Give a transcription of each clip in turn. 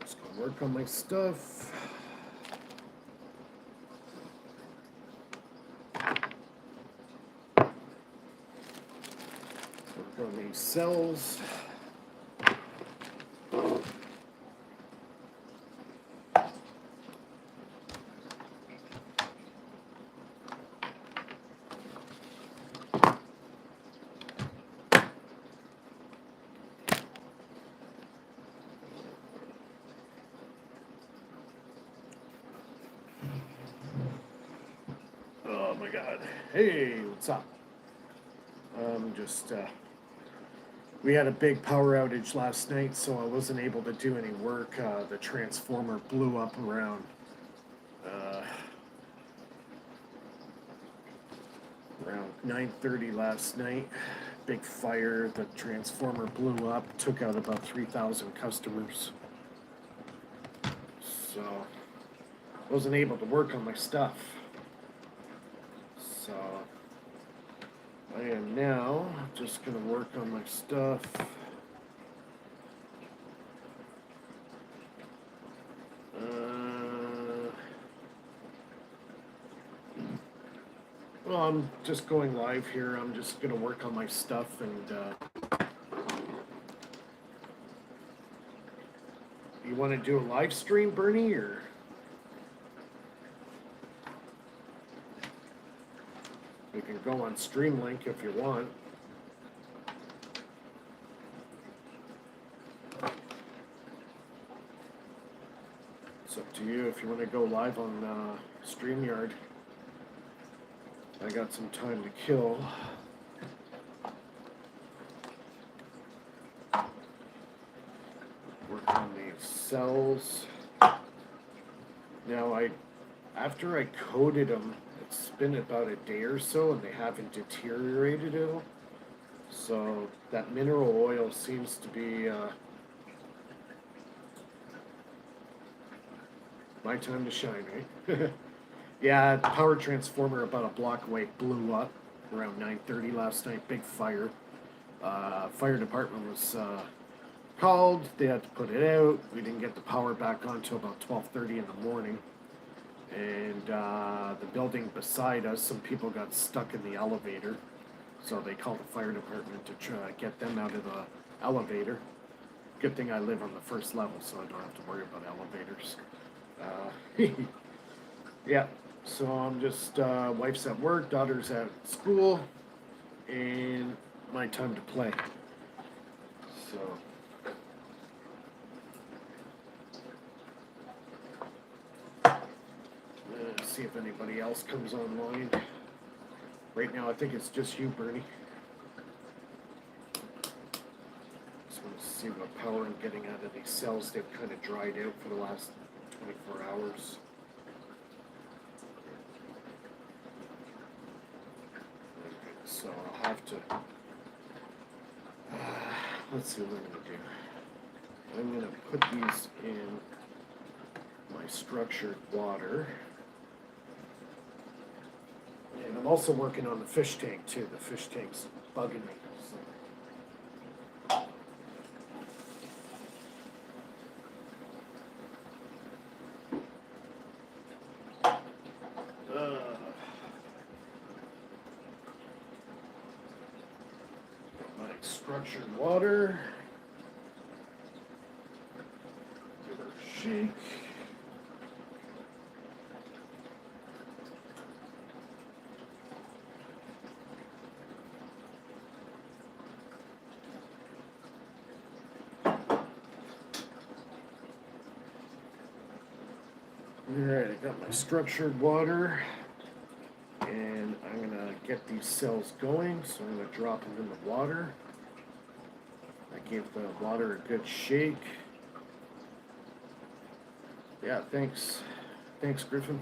Just gonna work on my stuff. Work on these cells. Oh my God. Hey, what's up? We had a big power outage last night, so I wasn't able to do any work. The transformer blew up uh, around 9:30 last night. Big fire. The transformer blew up, took out about 3,000 customers. So wasn't able to work on my stuff. So I am now just gonna work on my stuff. Well, I'm just going live here. I'm just gonna work on my stuff and you want to do a live stream, Bernie, or? We can go on Streamlink if you want. It's up to you if you want to go live on StreamYard. I got some time to kill. Work on these cells. Now after I coated them, it's been about a day or so and they haven't deteriorated at all. So that mineral oil seems to be my time to shine, right? Yeah, the power transformer about a block away blew up around 9:30 last night. Big fire. Fire department was called. They had to put it out. We didn't get the power back on until about 12:30 in the morning. And the building beside us, some people got stuck in the elevator. So they called the fire department to try to get them out of the elevator. Good thing I live on the first level, so I don't have to worry about elevators. Yeah, so I'm just, wife's at work, daughter's at school, and my time to play. So, see if anybody else comes online. Right now, I think it's just you, Bernie. Just want to see what power I'm getting out of these cells. They've kind of dried out for the last 24 hours. So I'll have to, let's see what I'm going to do. I'm going to put these in my structured water. And I'm also working on the fish tank too. The fish tank's bugging me. So. My structured water. Give her a shake. Alright, I got my structured water, and I'm gonna get these cells going, so I'm gonna drop them in the water. I gave the water a good shake. Yeah, thanks. Thanks, Griffin.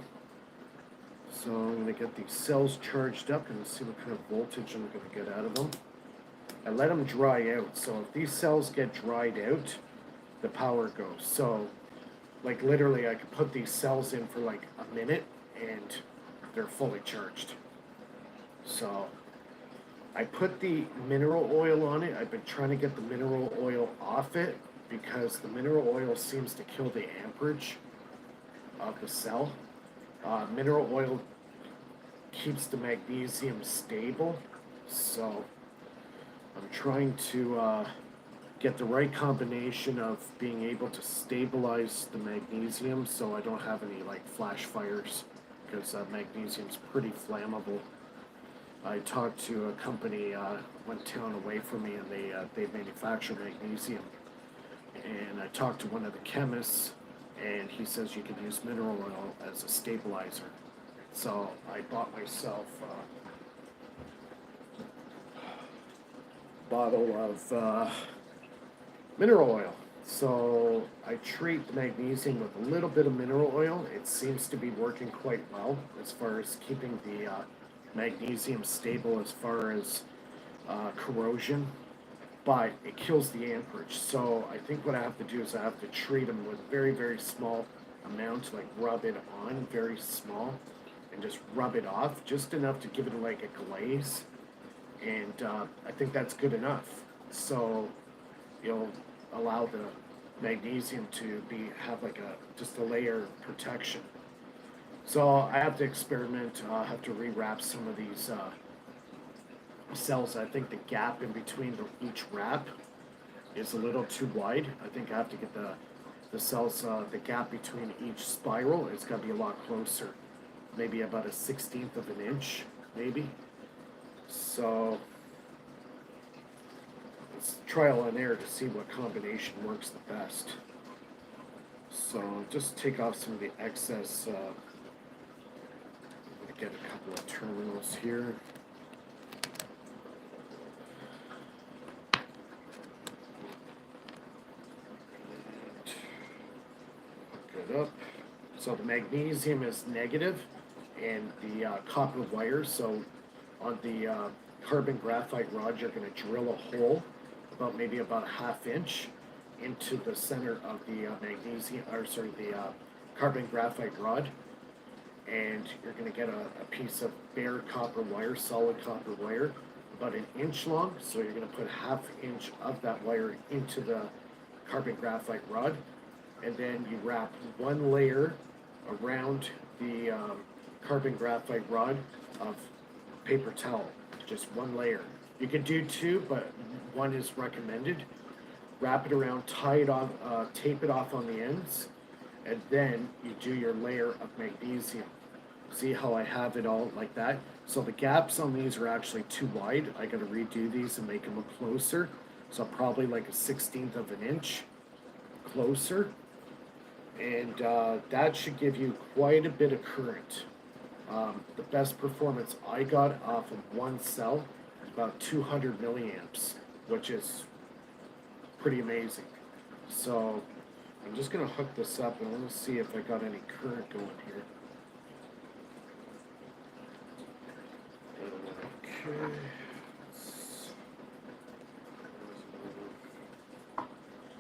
So I'm gonna get these cells charged up and see what kind of voltage I'm gonna get out of them. I let them dry out, so if these cells get dried out, the power goes. So like literally I could put these cells in for like a minute and they're fully charged. So I put the mineral oil on it. I've been trying to get the mineral oil off it because the mineral oil seems to kill the amperage of the cell. Mineral oil keeps the magnesium stable, so I'm trying to get the right combination of being able to stabilize the magnesium so I don't have any like flash fires, because magnesium's pretty flammable. I talked to a company one town away from me, and they manufacture magnesium. And I talked to one of the chemists, and he says you can use mineral oil as a stabilizer. So I bought myself a bottle of mineral oil. So I treat the magnesium with a little bit of mineral oil. It seems to be working quite well as far as keeping the magnesium stable as far as corrosion, but it kills the amperage. So I think what I have to do is I have to treat them with very, very small amount, like rub it on very small and just rub it off, just enough to give it like a glaze. And I think that's good enough. So you'll allow the magnesium to have like just a layer of protection. So I have to experiment. I have to rewrap some of these cells. I think the gap in between each wrap is a little too wide. I think I have to get the cells, the gap between each spiral, it's got to be a lot closer. Maybe about a 1/16 of an inch, maybe. So it's trial and error to see what combination works the best. So just take off some of the excess. I'm going to get a couple of terminals here. Hook it up. So the magnesium is negative, and the copper wire. So on the carbon graphite rod, you're going to drill a hole maybe about a 1/2 inch into the center of the the carbon graphite rod, and you're going to get a piece of bare copper wire, solid copper wire, about 1 inch long. So you're going to put 1/2 inch of that wire into the carbon graphite rod, and then you wrap one layer around the carbon graphite rod of paper towel, just one layer. You can do two, but one is recommended. Wrap it around, tie it off, tape it off on the ends, and then you do your layer of magnesium. See how I have it all like that? So the gaps on these are actually too wide. I gotta redo these and make them look closer. So probably like a 1/16 of an inch closer. And that should give you quite a bit of current. The best performance I got off of one cell is about 200 milliamps, which is pretty amazing. So I'm just going to hook this up, and I want to see if I got any current going here. Okay.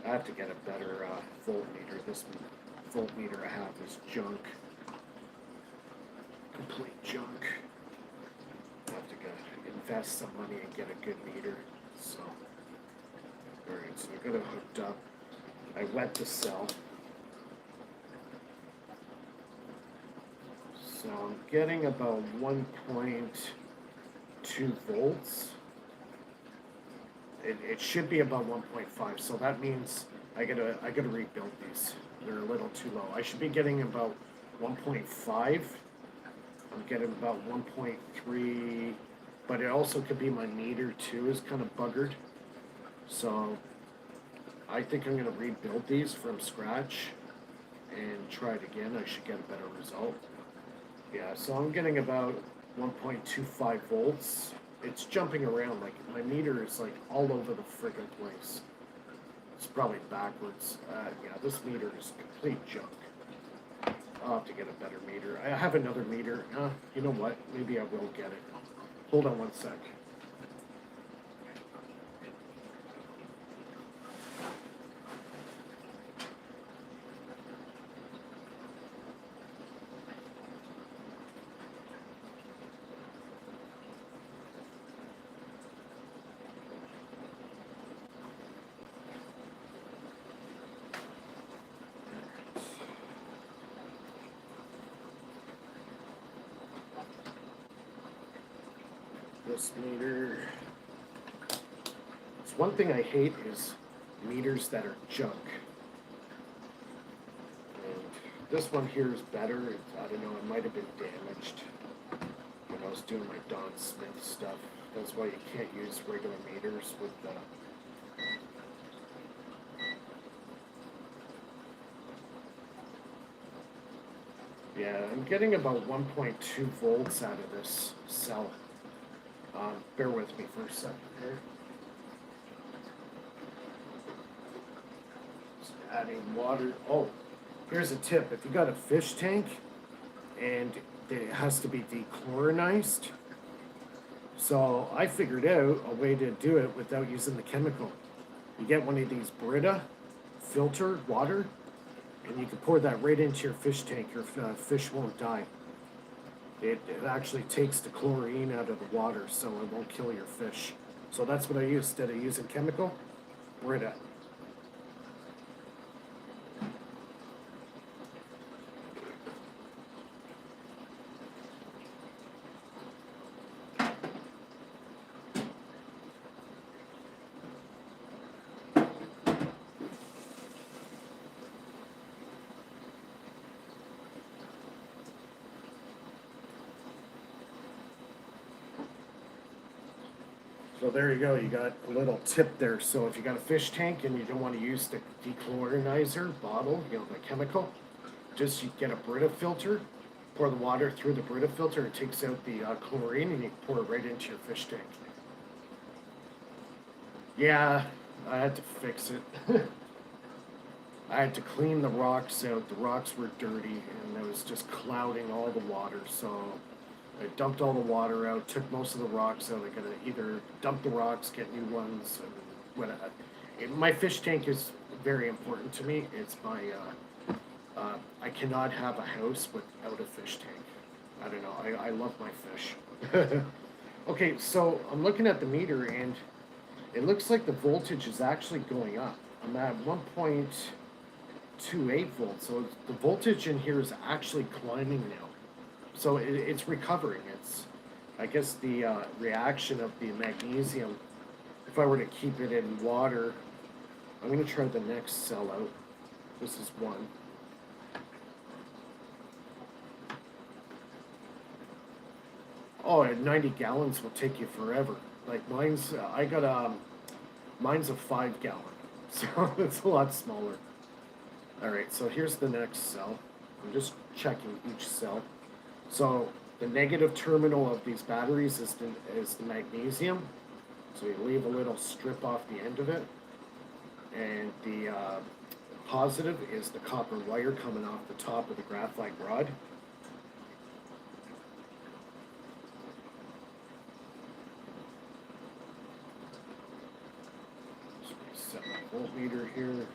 I have to get a better voltmeter. This voltmeter I have is junk. Complete junk. I have to invest some money and get a good meter. So, alright, so I got it hooked up. I wet the cell. So I'm getting about 1.2 volts. It should be about 1.5, so that means I gotta rebuild these. They're a little too low. I should be getting about 1.5. I'm getting about 1.3, but it also could be my meter too is kind of buggered. So I think I'm gonna rebuild these from scratch and try it again. I should get a better result. Yeah, so I'm getting about 1.25 volts. It's jumping around, like my meter is like all over the friggin' place. It's probably backwards. Yeah, this meter is complete junk. I'll have to get a better meter. I have another meter. You know what? Maybe I will get it. Hold on one sec. This meter. It's one thing I hate is meters that are junk. And this one here is better. I don't know, it might have been damaged when I was doing my Don Smith stuff. That's why you can't use regular meters with the. Yeah, I'm getting about 1.2 volts out of this cell. Bear with me for a second here. Just adding water. Oh, here's a tip. If you got a fish tank and it has to be dechlorinized, so I figured out a way to do it without using the chemical. You get one of these Brita filter water, and you can pour that right into your fish tank. Your fish won't die. It actually takes the chlorine out of the water, so it won't kill your fish. So that's what I use instead of using chemical. Brita. So there you go, you got a little tip there. So if you got a fish tank and you don't want to use the dechlorinizer bottle, the chemical, just you get a Brita filter, pour the water through the Brita filter, it takes out the chlorine, and you pour it right into your fish tank. Yeah, I had to fix it. I had to clean the rocks out. The rocks were dirty and it was just clouding all the water. So I dumped all the water out, took most of the rocks out. I gotta either dump the rocks, get new ones, and whatever. My fish tank is very important to me. It's my, I cannot have a house without a fish tank. I don't know, I love my fish. Okay, so I'm looking at the meter and it looks like the voltage is actually going up. I'm at 1.28 volts, so the voltage in here is actually climbing now. So it's recovering. It's, I guess, the reaction of the magnesium. If I were to keep it in water, I'm going to try the next cell out. This is one. Oh, and 90 gallons will take you forever. Like mine's, mine's a 5 gallon, so it's a lot smaller. All right, so here's the next cell. I'm just checking each cell. So the negative terminal of these batteries is the magnesium. So you leave a little strip off the end of it. And the positive is the copper wire coming off the top of the graphite rod. Set my voltmeter here.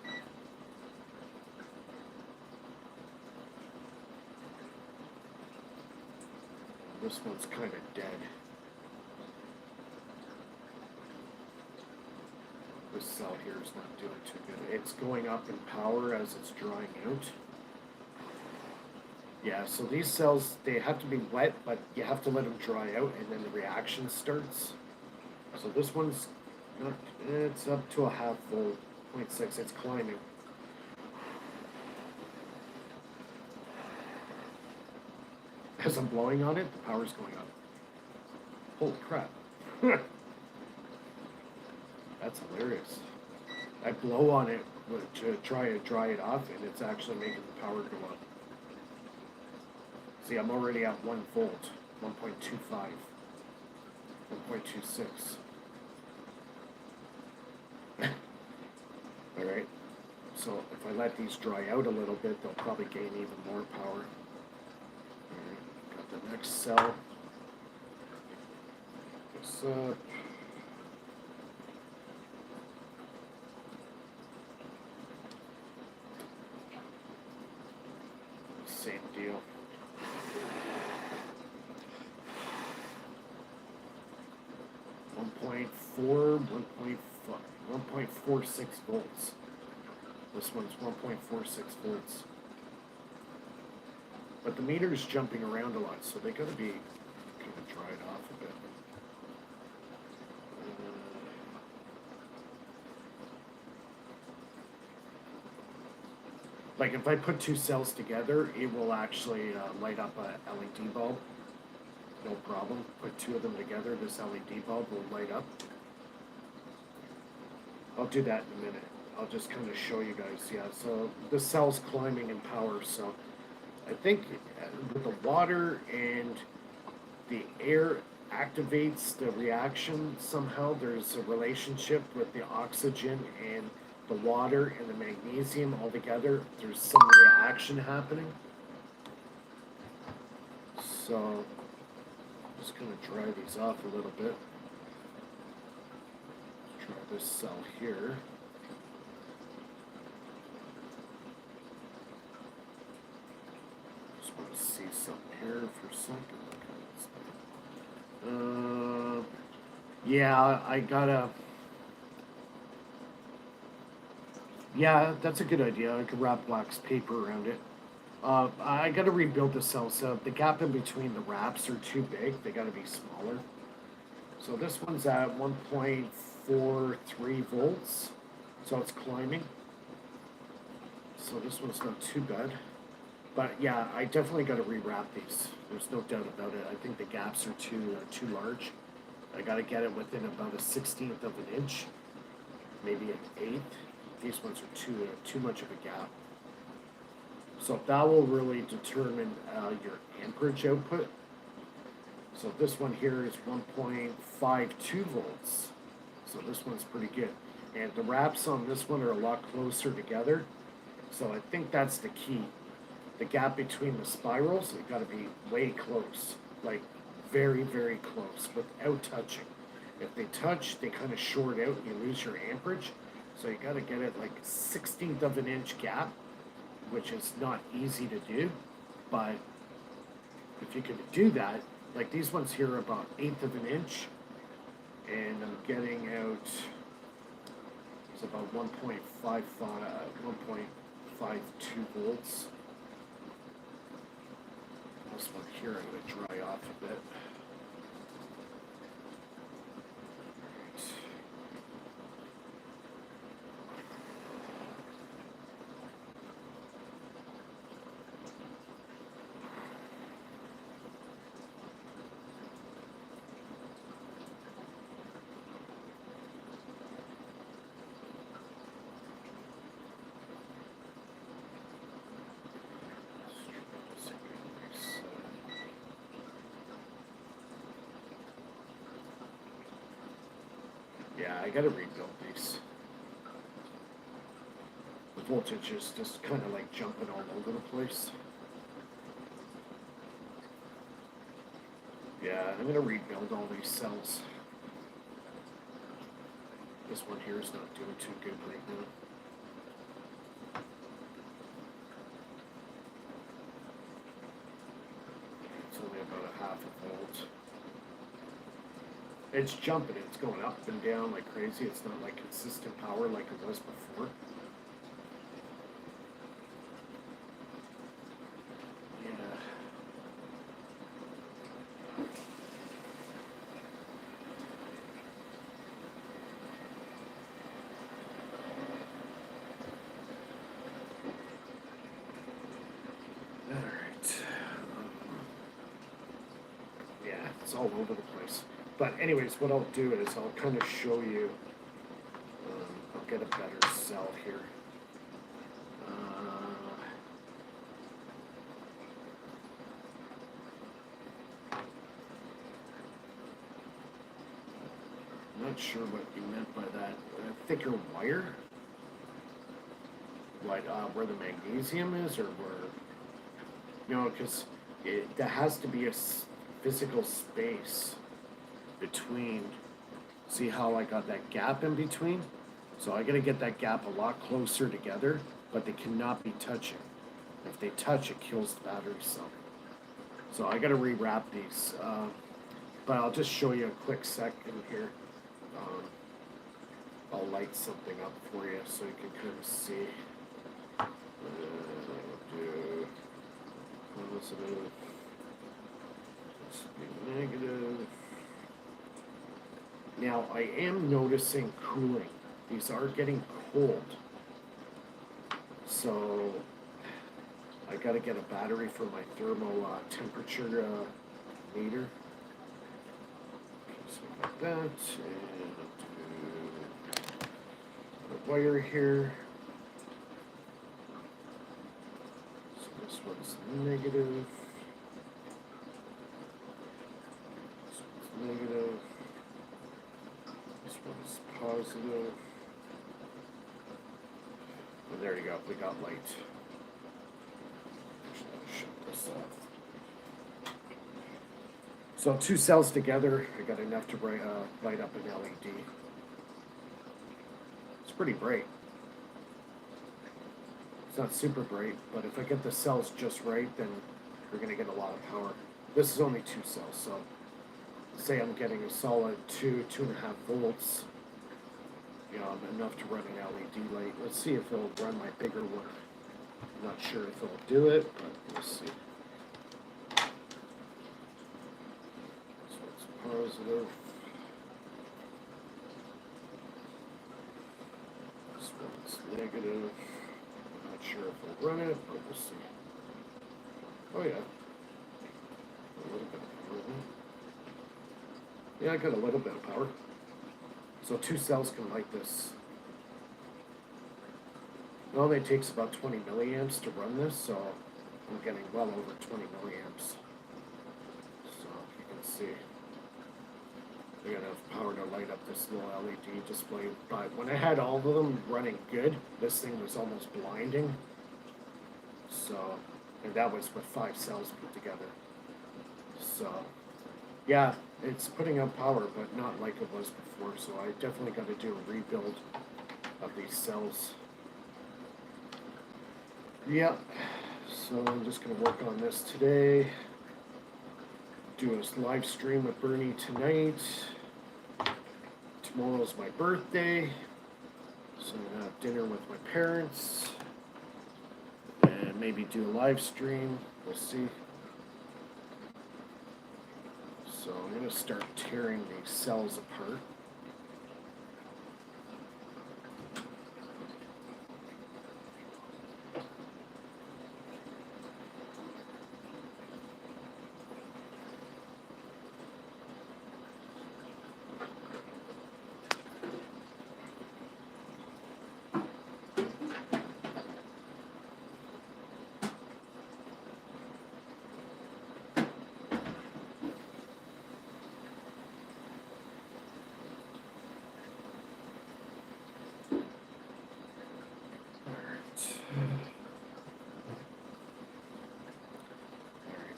This one's kind of dead. This cell here is not doing too good. It's going up in power as it's drying out. Yeah, so these cells, they have to be wet, but you have to let them dry out and then the reaction starts. So this one's Not, it's up to a half volt, 0.6. It's climbing. As I'm blowing on it, the power's going up. Holy crap. That's hilarious. I blow on it to try to dry it off, and it's actually making the power go up. See, I'm already at 1 volt, 1.25, 1.26. Alright, so if I let these dry out a little bit, they'll probably gain even more power. Alright, got the next cell. This up. Same deal. One point four, 1.46 volts. This one's 1.46 volts. But the meter's jumping around a lot, so they gotta be kind of dried off a bit. Like if I put two cells together, it will actually light up a LED bulb. No problem. Put two of them together, this LED bulb will light up. I'll do that in a minute. I'll just kind of show you guys. Yeah, so the cell's climbing in power. So I think with the water and the air activates the reaction somehow. There's a relationship with the oxygen and the water and the magnesium all together. There's some reaction happening. So I'm just going to dry these off a little bit. Try this cell here. Just want to see something here for a second. Yeah, I gotta. Yeah, that's a good idea. I could wrap wax paper around it. I gotta rebuild the cell. So the gap in between the wraps are too big. They gotta be smaller. So this one's at 1.43 volts. So it's climbing. So this one's not too bad. But yeah, I definitely gotta rewrap these. There's no doubt about it. I think the gaps are too large. I gotta get it within about a 1/16th of an inch, maybe an eighth. These ones are too much of a gap. So that will really determine your amperage output. So this one here is 1.52 volts. So this one's pretty good. And the wraps on this one are a lot closer together. So I think that's the key. The gap between the spirals, it gotta be way close. Like very, very close without touching. If they touch, they kind of short out and you lose your amperage. So you gotta get it like 1/16th of an inch gap, which is not easy to do, but if you could do that, like these ones here are about 1/8 of an inch, and I'm getting out, it's about 1.52 volts. This one here I'm going to dry off a bit. Yeah, I gotta rebuild these. The voltage is just kind of like jumping all over the place. Yeah, I'm gonna rebuild all these cells. This one here is not doing too good right now. It's only about a half a volt. It's jumping, it's going up and down like crazy. It's not like consistent power like it was before. Yeah. it's all over the place. But anyways, what I'll do is I'll kind of show you. I'll get a better cell here. I'm not sure what you meant by that. A thicker wire? Like where the magnesium is, or where? You know, because there has to be a physical space between. See how I got that gap in between? So I got to get that gap a lot closer together, but they cannot be touching. If they touch, it kills the battery cell. So I got to rewrap these. But I'll just show you a quick second here. I'll light something up for you so you can kind of see. Positive. Let's be negative. Now I am noticing cooling. These are getting cold. So I got to get a battery for my thermal temperature meter. So like that, and a wire here. So this one's negative. This one's negative. This one's positive. And there you go, we got light. Shut this off. So 2 cells together, I got enough to light up an LED. It's pretty bright. It's not super bright, but if I get the cells just right, then we're going to get a lot of power. This is only 2 cells, so say I'm getting a solid 2.5 volts. You know, enough to run an LED light. Let's see if it'll run my bigger one. I'm not sure if it'll do it, but we'll see. So it's positive. This one's negative. I'm not sure if it'll run it, but we'll see. Oh yeah. A little bit of power there. Yeah, I got a little bit of power. So 2 cells can light this. It only takes about 20 milliamps to run this, so I'm getting well over 20 milliamps. So you can see, I got enough power to light up this little LED display. But when I had all of them running good, this thing was almost blinding. So, and that was with 5 cells put together. So, yeah, it's putting out power, but not like it was before. So I definitely got to do a rebuild of these cells. Yep. So I'm just going to work on this today. Do a live stream with Bernie tonight. Tomorrow's my birthday. So I'm going to have dinner with my parents. And maybe do a live stream. We'll see. So I'm going to start tearing these cells apart.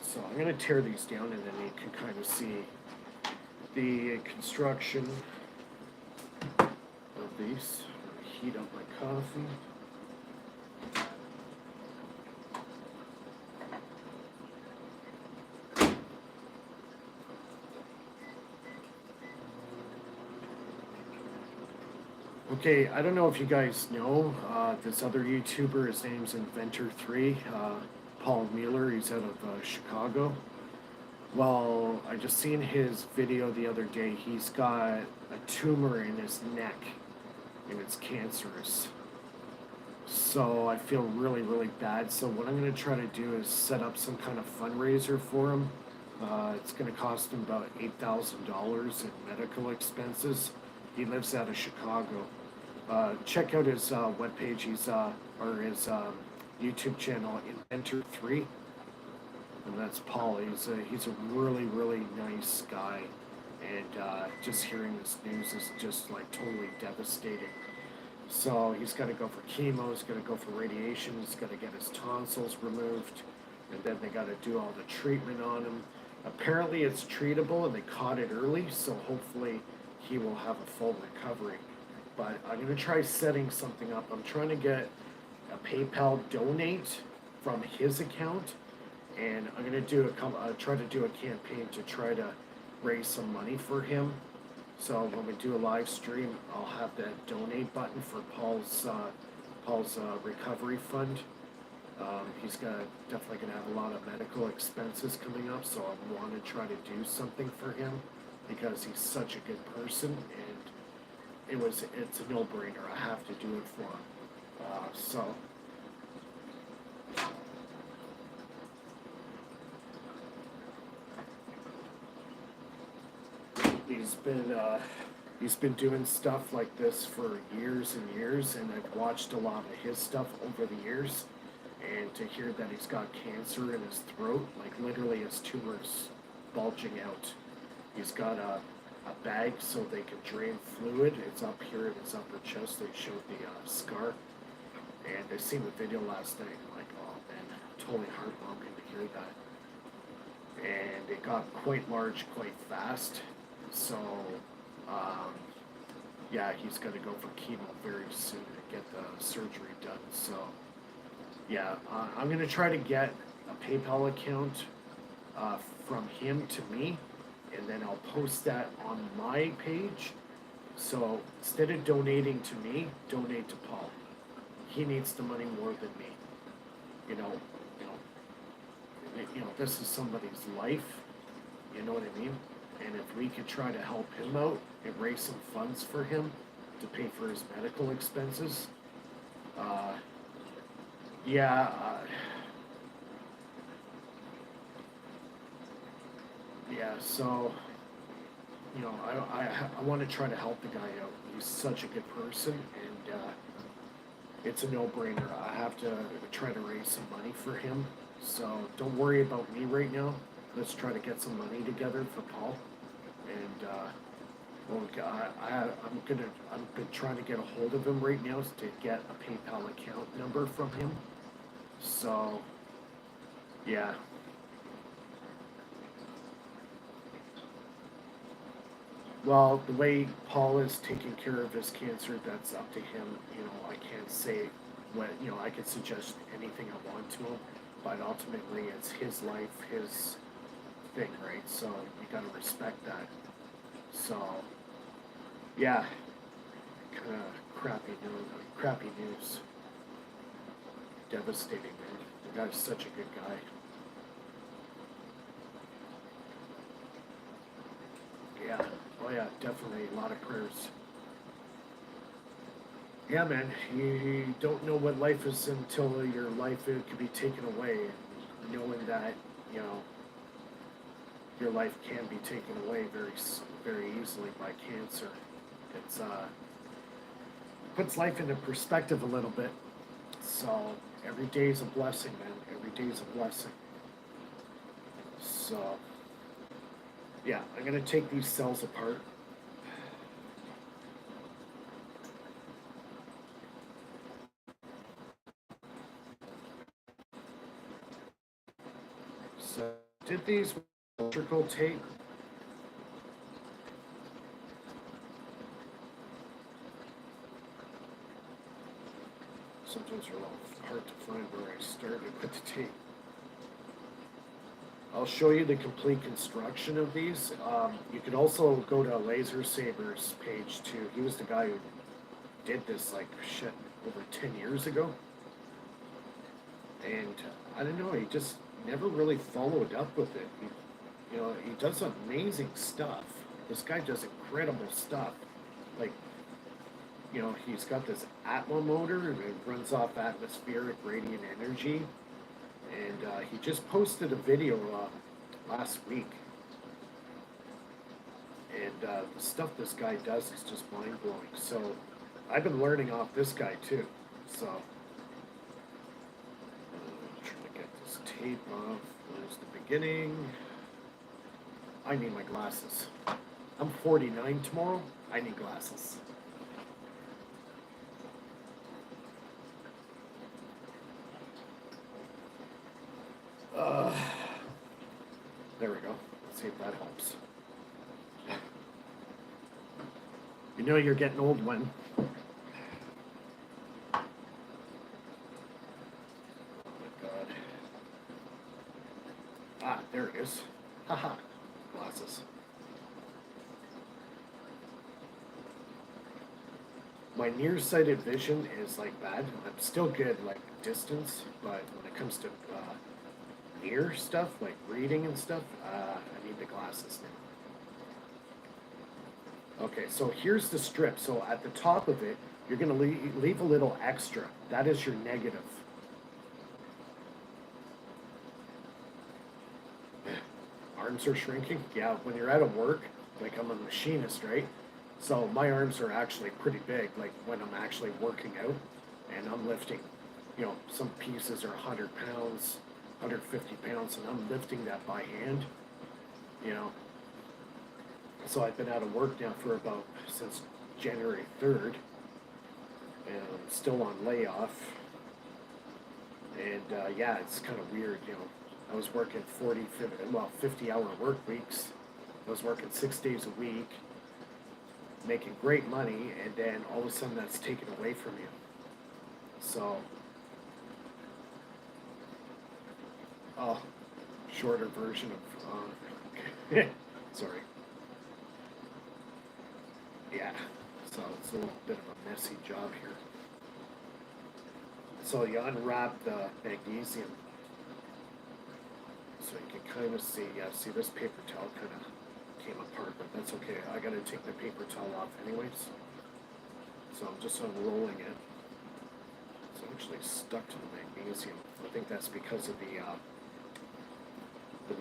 So I'm going to tear these down, and then you can kind of see the construction of these. I'm going to heat up my coffee. Okay, I don't know if you guys know this other YouTuber. His name's Inventor3. Paul Mueller, he's out of Chicago. Well, I just seen his video the other day. He's got a tumor in his neck, and it's cancerous. So I feel really, really bad. So what I'm going to try to do is set up some kind of fundraiser for him It's going to cost him about $8,000 in medical expenses. He lives out of Chicago. Check out his webpage. Or his YouTube channel, Inventor3, and that's Paul. He's a really really nice guy, and just hearing this news is just like totally devastating. So he's got to go for chemo. He's got to go for radiation. He's got to get his tonsils removed, and then they got to do all the treatment on him. Apparently, it's treatable, and they caught it early, so hopefully he will have a full recovery. But I'm gonna try setting something up. I'm trying to get a PayPal donate from his account, and I'm gonna try to do a campaign to try to raise some money for him. So when we do a live stream, I'll have that donate button for Paul's recovery fund. He's definitely gonna have a lot of medical expenses coming up, so I want to try to do something for him because he's such a good person, and it's a no-brainer. I have to do it for him. So he's been doing stuff like this for years and years, and I've watched a lot of his stuff over the years. And to hear that he's got cancer in his throat, like literally his tumor's bulging out. He's got a bag so they can drain fluid. It's up here in his upper chest. They showed the scar. And I seen the video last night. I'm like, oh man, totally heartbroken to hear that. And it got quite large quite fast. So, yeah, he's going to go for chemo very soon and get the surgery done. So, yeah, I'm going to try to get a PayPal account from him to me, and then I'll post that on my page. So instead of donating to me, donate to Paul. He needs the money more than me. You know, this is somebody's life. You know what I mean? And if we could try to help him out and raise some funds for him to pay for his medical expenses, yeah, yeah. So, I want to try to help the guy out. He's such a good person, and it's a no-brainer. I have to try to raise some money for him. So don't worry about me right now. Let's try to get some money together for Paul, and I'm been trying to get a hold of him right now to get a PayPal account number from him. So, yeah. Well, the way Paul is taking care of his cancer, that's up to him. I can't say I can suggest anything I want to him, but ultimately it's his life, his thing, right? So you gotta respect that. So, yeah, kind of crappy news. Devastating, man. The guy's such a good guy. Yeah. Oh yeah, definitely a lot of prayers. Yeah, man. You don't know what life is until your life could be taken away. And knowing that, you know, your life can be taken away very easily by cancer. It's puts life into perspective a little bit. So every day is a blessing, man. Every day is a blessing. So yeah, I'm gonna take these cells apart. So did these with electrical tape. Sometimes they're a little hard to find where I started with the tape. I'll show you the complete construction of these. You can also go to Laser Saber's page too. He was the guy who did this like shit over 10 years ago. And I don't know, he just never really followed up with it. He does amazing stuff. This guy does incredible stuff. Like, he's got this Atmo motor that runs off atmospheric radiant energy. And he just posted a video last week. And the stuff this guy does is just mind blowing. So I've been learning off this guy too. So trying to get this tape off. There's the beginning. I need my glasses. I'm 49 tomorrow. I need glasses. There we go. Let's see if that helps. You know you're getting old when. Oh my god. Ah, there it is. Haha. Glasses. My nearsighted vision is like bad. I'm still good like distance, but when it comes to near stuff like reading and stuff, I need the glasses now. Okay, so here's the strip. So at the top of it, you're going to leave a little extra. That is your negative. Arms are shrinking. Yeah, when you're out of work, like I'm a machinist, right? So my arms are actually pretty big, like when I'm actually working out and I'm lifting, some pieces are 100 pounds, 150 pounds, and I'm lifting that by hand, you know. So I've been out of work now for since January 3rd, and I'm still on layoff. And yeah, it's kind of weird, I was working 50-hour work weeks. I was working 6 days a week, making great money, and then all of a sudden that's taken away from you. So, shorter version of, sorry. Yeah, so it's a little bit of a messy job here. So you unwrap the magnesium, so you can kind of see this paper towel kind of came apart, but that's okay. I gotta take the paper towel off anyways. So I'm just unrolling it. It's actually stuck to the magnesium. I think that's because of the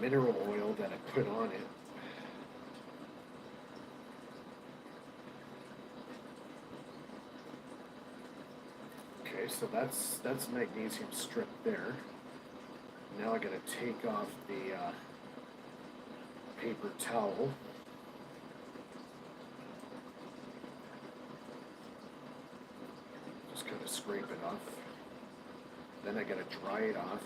mineral oil that I put on it. Okay, so that's magnesium strip there. Now I gotta take off the paper towel. Just kind of scrape it off. Then I gotta dry it off.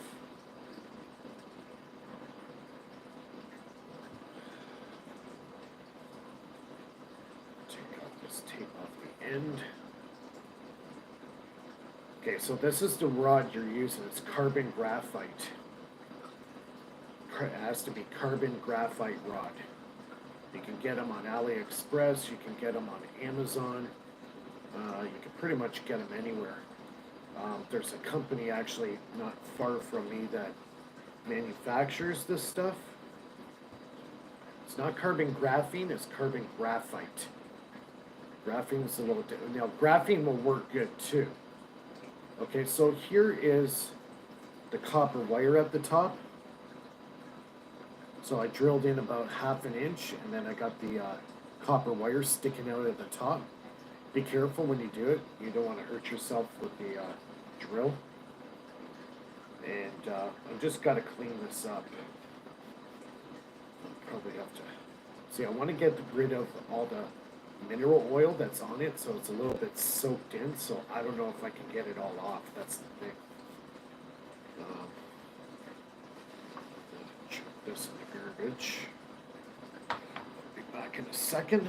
Take off this tape off the end. Okay, so this is the rod you're using. It's carbon graphite. It has to be carbon graphite rod. You can get them on AliExpress. You can get them on Amazon. You can pretty much get them anywhere. There's a company actually not far from me that manufactures this stuff. It's not carbon graphene, it's carbon graphite. Graphene is a little different. Now, graphene will work good too. Okay, so here is the copper wire at the top. So I drilled in about 1/2 inch, and then I got the copper wire sticking out at the top. Be careful when you do it. You don't want to hurt yourself with the drill. And I've just got to clean this up. Probably have to. See, I want to get rid of all the mineral oil that's on it, so it's a little bit soaked in, so I don't know if I can get it all off. That's the thing. Chuck this in the garbage. I'll be back in a second.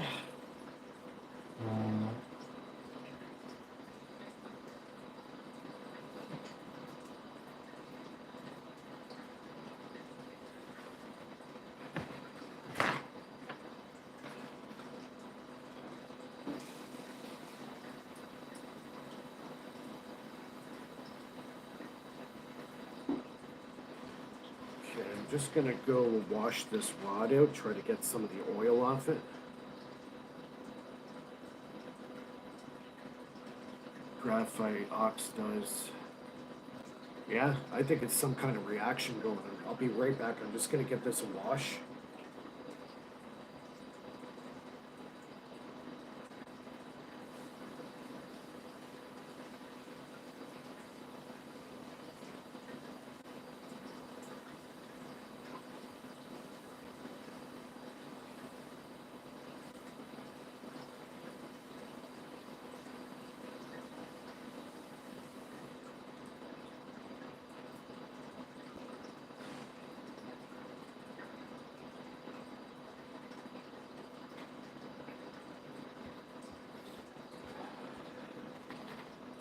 I'm just gonna go wash this rod out, try to get some of the oil off it. Graphite oxidize. Yeah, I think it's some kind of reaction going on. I'll be right back. I'm just gonna get this a wash.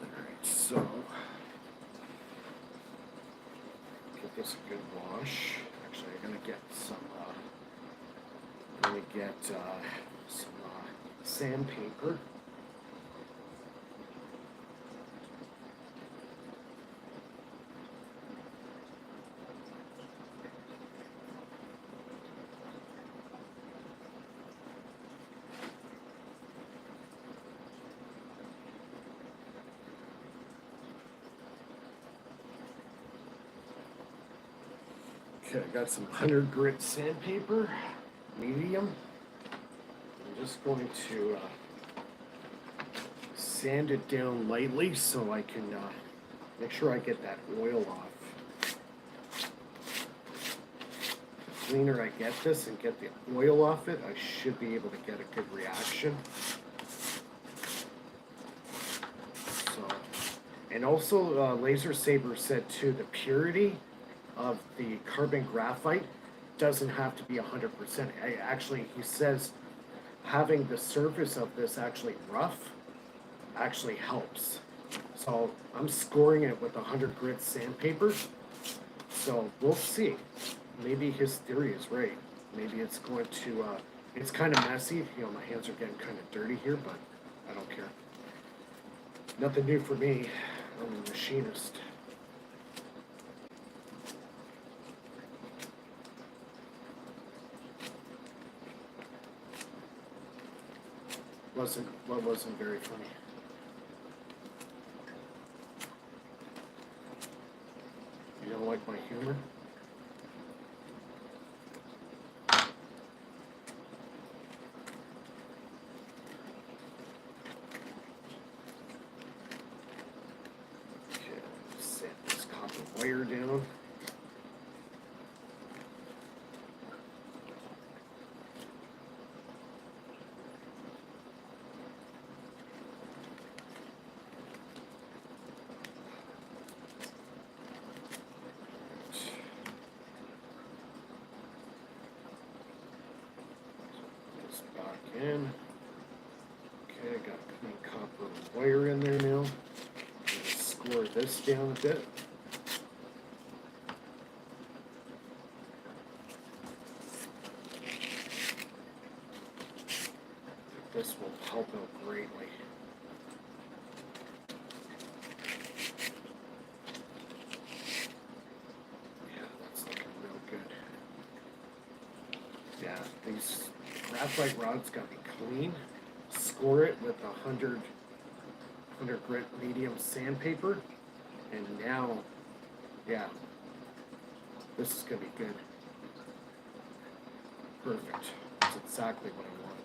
Alright, so give this a good wash. Actually, I'm gonna get some. I'm gonna get some sandpaper. Okay, I got some 100 grit sandpaper, medium. I'm just going to sand it down lightly so I can make sure I get that oil off. The cleaner I get this and get the oil off it, I should be able to get a good reaction. So, and also Laser Saber said too, the purity of the carbon graphite doesn't have to be 100%. Actually, he says having the surface of this actually rough actually helps. So I'm scoring it with 100 grit sandpaper. So we'll see. Maybe his theory is right. Maybe it's going to, it's kind of messy. You know, my hands are getting kind of dirty here, but I don't care. Nothing new for me. I'm a machinist. Wasn't very funny. You don't like my humor? Okay, set this copper wire down. In. Okay, I got clean copper wire in there now. Score this down a bit. This will help out greatly. Yeah, that's looking real good. Yeah, these graphite rods got to be clean. Score it with 100 grit medium sandpaper. And now, yeah, this is going to be good. Perfect. That's exactly what I want.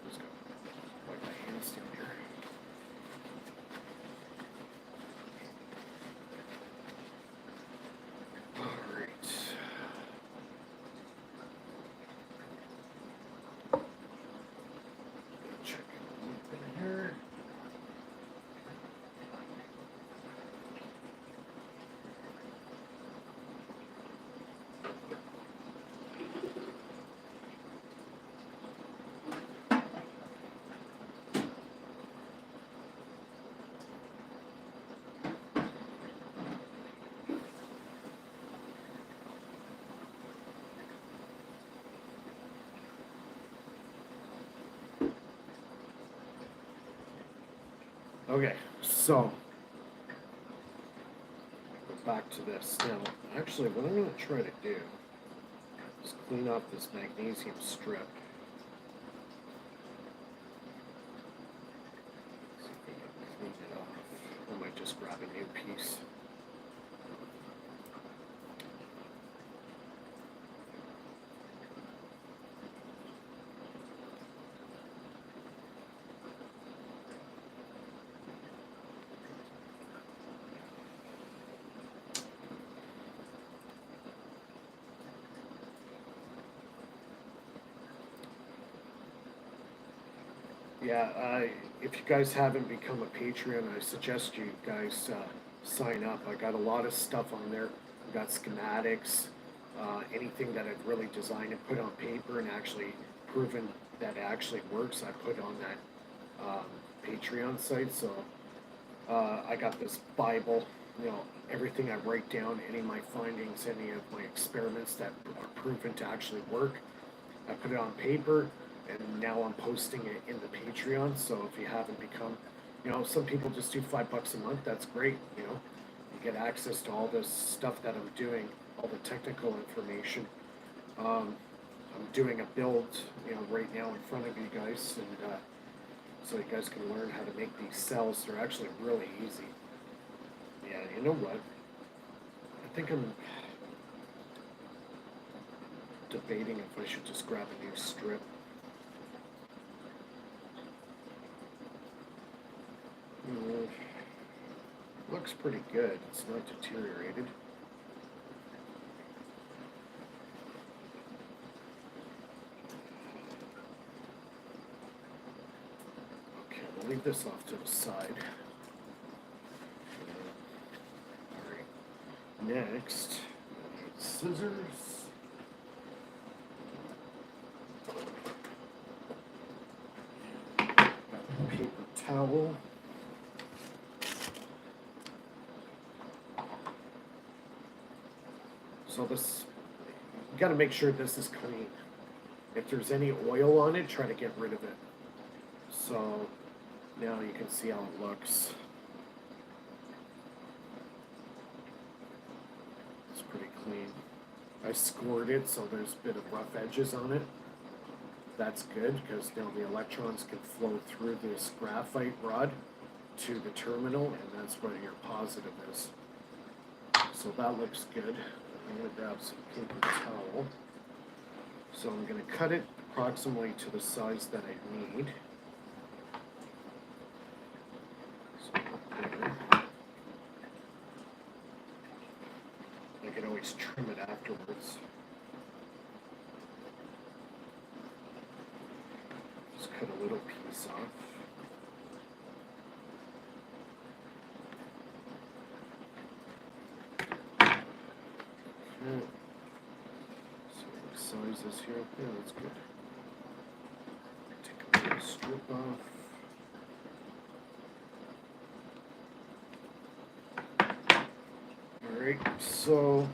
Just going to wipe my hands down here. All right. Check it here. Okay, so back to this. Now, actually, what I'm going to try to do is clean off this magnesium strip. See if we can clean it off. I might just grab a new piece. Yeah, if you guys haven't become a Patreon, I suggest you guys sign up. I got a lot of stuff on there. I got schematics, anything that I've really designed and put on paper and actually proven that it actually works. I put on that Patreon site. So I got this Bible, everything I write down, any of my findings, any of my experiments that are proven to actually work. I put it on paper, and now I'm posting it in the Patreon. So if you haven't become, some people just do $5 a month. That's great. You get access to all this stuff that I'm doing, all the technical information. Um, I'm doing a build, right now in front of you guys, and so you guys can learn how to make these cells. They're actually really easy. Yeah, you know what? I think I'm debating if I should just grab a new strip. Mm, looks pretty good. It's not deteriorated. Okay, we'll leave this off to the side. All right. Next, I need scissors. Paper towel. So this, you got to make sure this is clean. If there's any oil on it, try to get rid of it. So now you can see how it looks. It's pretty clean. I scored it so there's a bit of rough edges on it. That's good because now the electrons can flow through this graphite rod to the terminal, and that's where your positive is. So that looks good. I'm going to grab some paper towel. So I'm going to cut it approximately to the size that I need. So there. I can always trim it afterwards. Just cut a little piece off. Okay. So what size is here? Yeah, that's good. Take a little strip off. Alright, so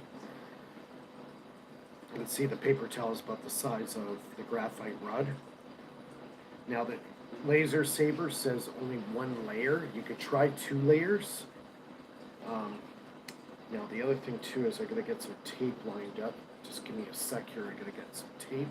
you can see the paper towel is about the size of the graphite rod. Now the laser saber says only one layer. You could try 2 layers. Now the other thing too is I gotta get some tape lined up. Just give me a sec here. I gotta get some tape.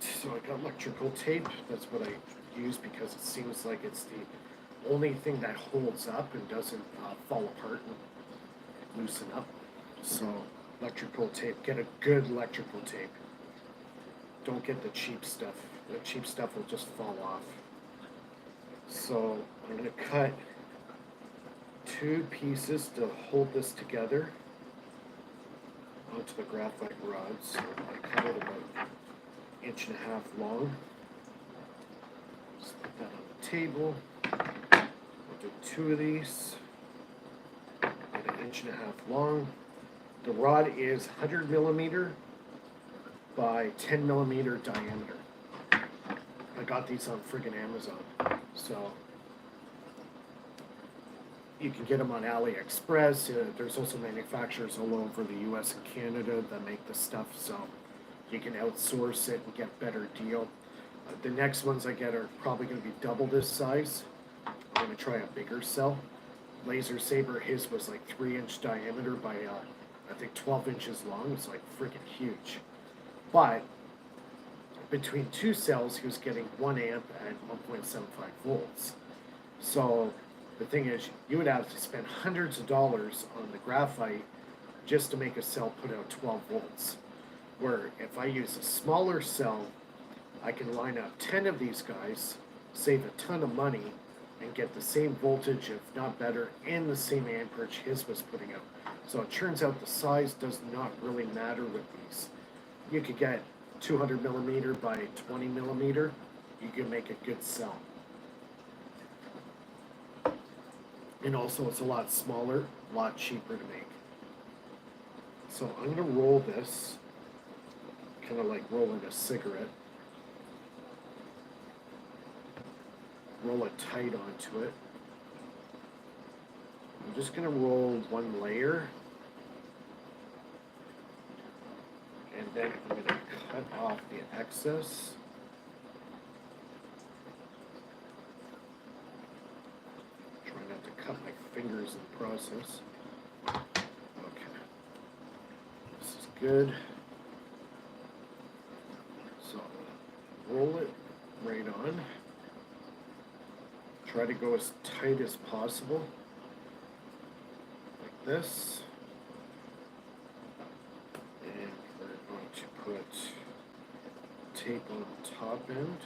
So I got electrical tape. That's what I use because it seems like it's the only thing that holds up and doesn't fall apart and loosen up. So electrical tape. Get a good electrical tape. Don't get the cheap stuff. The cheap stuff will just fall off. So I'm going to cut 2 pieces to hold this together onto the graphite rods. So I cut it about 1.5 inches long. Just put that on the table. I'll do 2 of these. About 1.5 inches long. The rod is 100 millimeter by 10 millimeter diameter. I got these on friggin' Amazon. So you can get them on AliExpress. There's also manufacturers all over the US and Canada that make the stuff. So you can outsource it and get better deal. The next ones I get are probably going to be double this size. I'm going to try a bigger cell. Laser Saber, his was like 3-inch diameter by I think 12 inches long. It's like freaking huge. But between 2 cells, he was getting 1 amp at 1.75 volts. So The thing is, you would have to spend hundreds of dollars on the graphite just to make a cell put out 12 volts. Where if I use a smaller cell, I can line up 10 of these guys, save a ton of money, and get the same voltage, if not better, and the same amperage his was putting out. So it turns out the size does not really matter with these. You could get 200 millimeter by 20 millimeter, you can make a good cell. And also it's a lot smaller, a lot cheaper to make. So I'm gonna roll this, kind of like rolling a cigarette. Roll it tight onto it. I'm just gonna roll one layer. And then I'm gonna cut off the excess. Try not to cut my fingers in the process. Okay. This is good. So roll it right on. Try to go as tight as possible, like this. And we're going to put tape on the top end.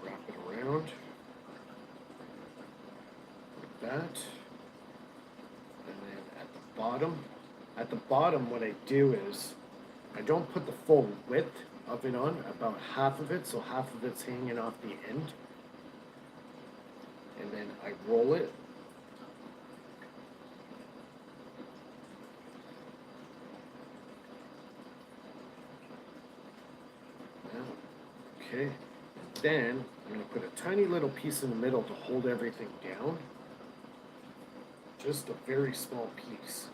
Wrap it around, like that. And then at the bottom what I do is, I don't put the full width of it on, about half of it, so half of it's hanging off the end. And then I roll it. Okay, then I'm going to put a tiny little piece in the middle to hold everything down. Just a very small piece.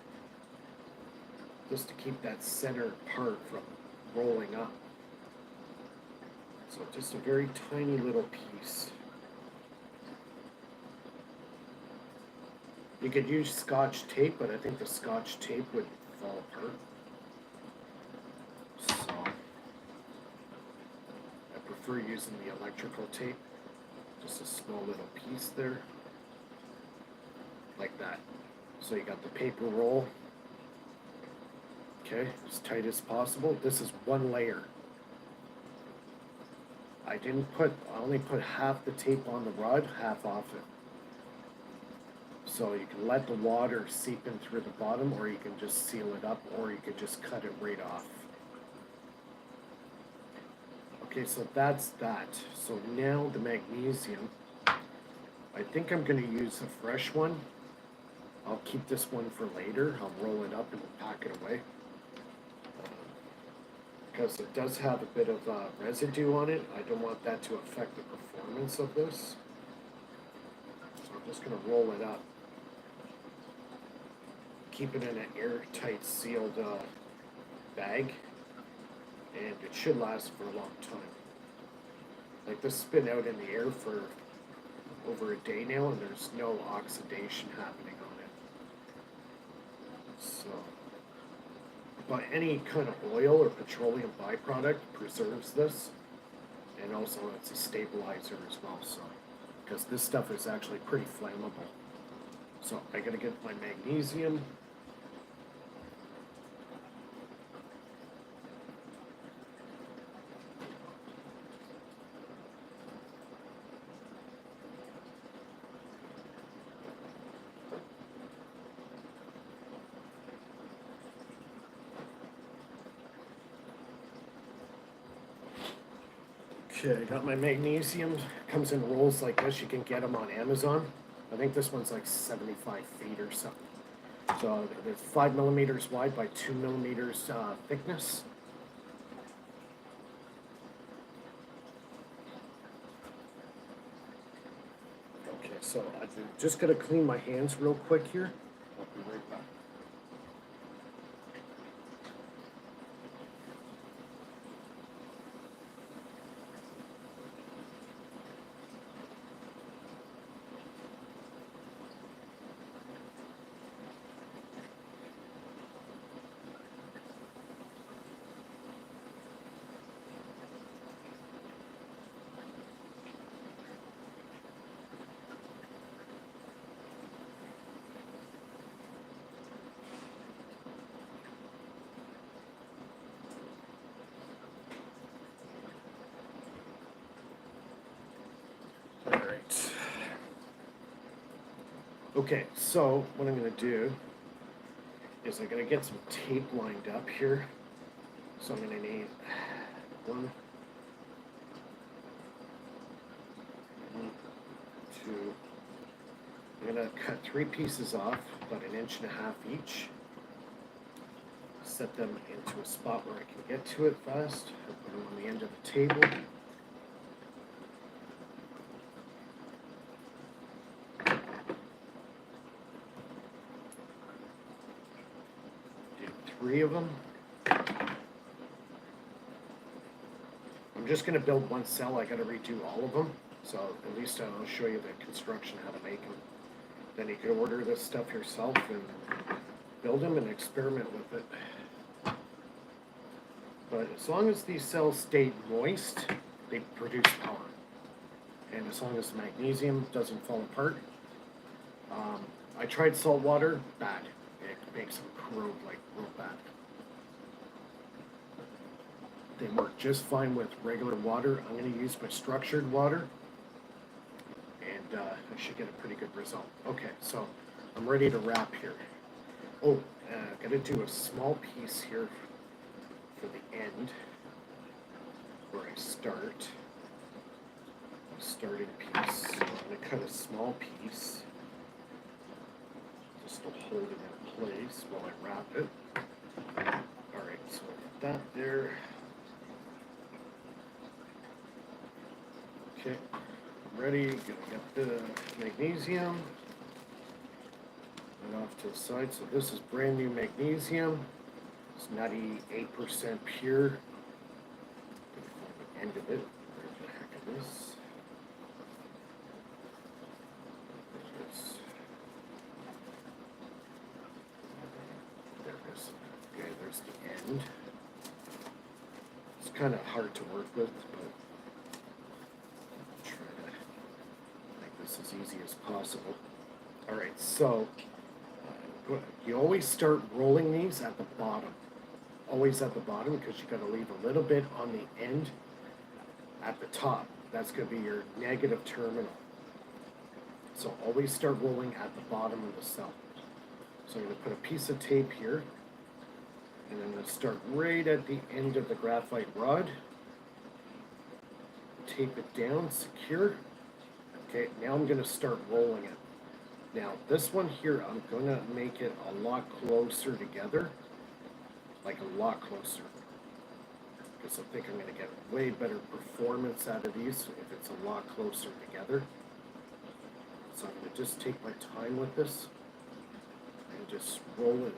Just to keep that center part from rolling up. So just a very tiny little piece. You could use Scotch tape, but I think the Scotch tape would fall apart. So I prefer using the electrical tape. Just a small little piece there. Like that. So you got the paper roll. Okay, as tight as possible. This is one layer. I only put half the tape on the rod, half off it. So you can let the water seep in through the bottom, or you can just seal it up, or you could just cut it right off. Okay, so that's that. So now the magnesium. I think I'm going to use a fresh one. I'll keep this one for later. I'll roll it up and pack it away. Because it does have a bit of residue on it. I don't want that to affect the performance of this. So I'm just going to roll it up. Keep it in an airtight sealed bag. And it should last for a long time. Like this has been out in the air for over a day now, and there's no oxidation happening on it. So, but any kind of oil or petroleum byproduct preserves this, and also it's a stabilizer as well. So, because this stuff is actually pretty flammable. So I gotta get my magnesium. Okay, I got my magnesium. Comes in rolls like this. You can get them on Amazon. I think this one's like 75 feet or something. So it's 5 millimeters wide by 2 millimeters thickness. Okay, so I'm just gonna clean my hands real quick here. I'll be right back. Okay, so what I'm going to do is I'm going to get some tape lined up here. So I'm going to need one, two. I'm going to cut 3 pieces off, about 1.5 inches each. Set them into a spot where I can get to it fast. I'll put them on the end of the table. Do 3 of them. I'm just going to build one cell. I got to redo all of them. So at least I'll show you the construction, how to make them. Then you can order this stuff yourself and build them and experiment with it. But as long as these cells stay moist, they produce power. And as long as the magnesium doesn't fall apart. I tried salt water, bad. It makes them corrode like real bad. They work just fine with regular water. I'm going to use my structured water, and I should get a pretty good result. Okay, so I'm ready to wrap here. Oh, got to do a small piece here for the end where I start. Starting piece. So I'm going to cut a small piece just to hold it in place while I wrap it. Alright, so that there. Okay, I'm ready. Gonna get the magnesium. And off to the side. So this is brand new magnesium. It's 98% pure. The end of it. Where's the heck of this? Okay, there's the end. It's kind of hard to work with, but I'll try to make this as easy as possible. All right, so you always start rolling these at the bottom. Always at the bottom, because you got to leave a little bit on the end at the top. That's going to be your negative terminal. So always start rolling at the bottom of the cell. So I'm going to put a piece of tape here, and I'm going to start right at the end of the graphite rod. Tape it down, secure. Okay, now I'm going to start rolling it. Now this one here, I'm going to make it a lot closer together, like a lot closer, because I think I'm going to get way better performance out of these if it's a lot closer together. So I'm going to just take my time with this and just roll it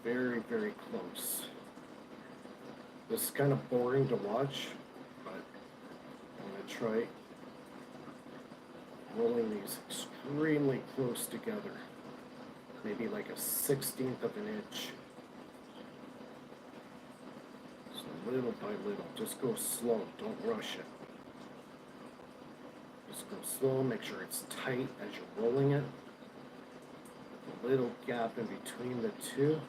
very, very close. This is kind of boring to watch, but I'm going to try rolling these extremely close together, maybe like a 1/16 of an inch. So little by little, just go slow, don't rush it. Just go slow, make sure it's tight as you're rolling it. A little gap in between the two.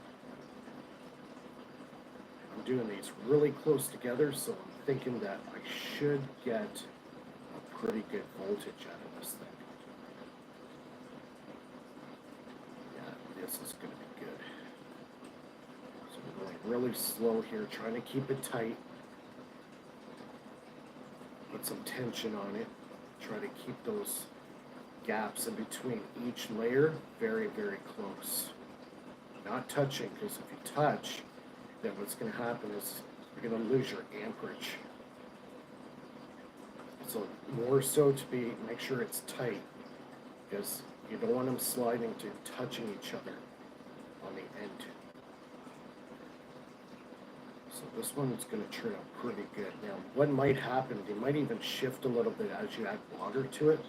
I'm doing these really close together, so I'm thinking that I should get a pretty good voltage out of this thing. Yeah, this is going to be good. So I'm going really slow here, trying to keep it tight. Put some tension on it. Try to keep those gaps in between each layer very, very close. Not touching, because if you touch, then what's going to happen is you're going to lose your amperage. So more so to make sure it's tight, because you don't want them sliding to touching each other on the end. So this one's going to turn out pretty good. Now, what might happen, they might even shift a little bit as you add water to it.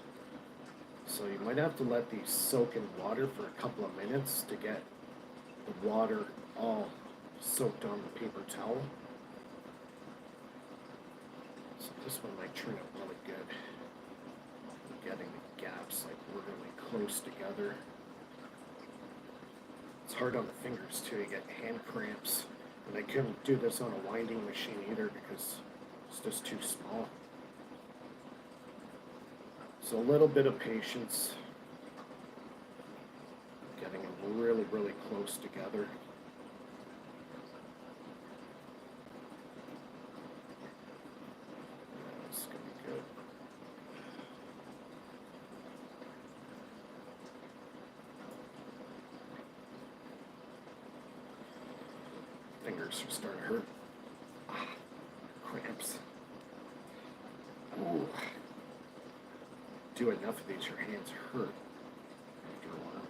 So you might have to let these soak in water for a couple of minutes to get the water all soaked on the paper towel. So this one might turn out really good. Getting the gaps like really close together. It's hard on the fingers too, you get hand cramps. And I couldn't do this on a winding machine either because it's just too small. So a little bit of patience, getting them really, really close together. That's gonna be good. Fingers are starting to hurt. Cramps. Ooh. Do enough of these, your hands hurt after a while.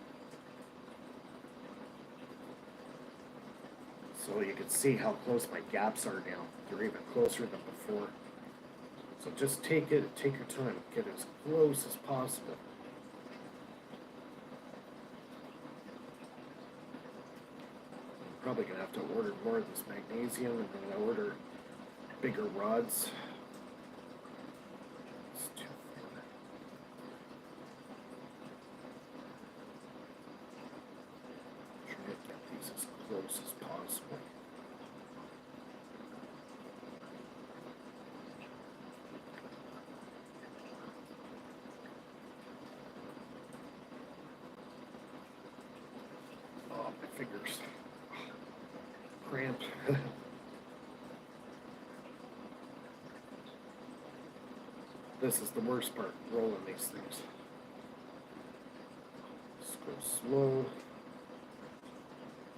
So you can see how close my gaps are now. They're even closer than before. So just take your time, get as close as possible. I'm probably gonna have to order more of this magnesium and then order bigger rods. It's too far. Try to get these as close as possible. Oh, my fingers. Cramp. This is the worst part, rolling these things. Just go slow.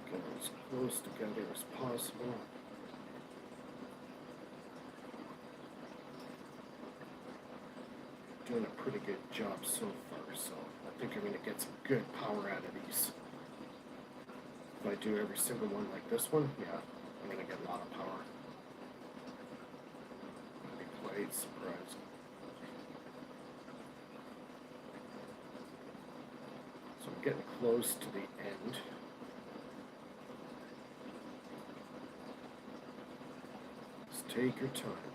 Get as close together as possible. Doing a pretty good job so far, so I think I'm going to get some good power out of these. If I do every single one like this one, yeah, I'm going to get a lot of power. I'll be quite surprised. So I'm getting close to the end. Just take your time.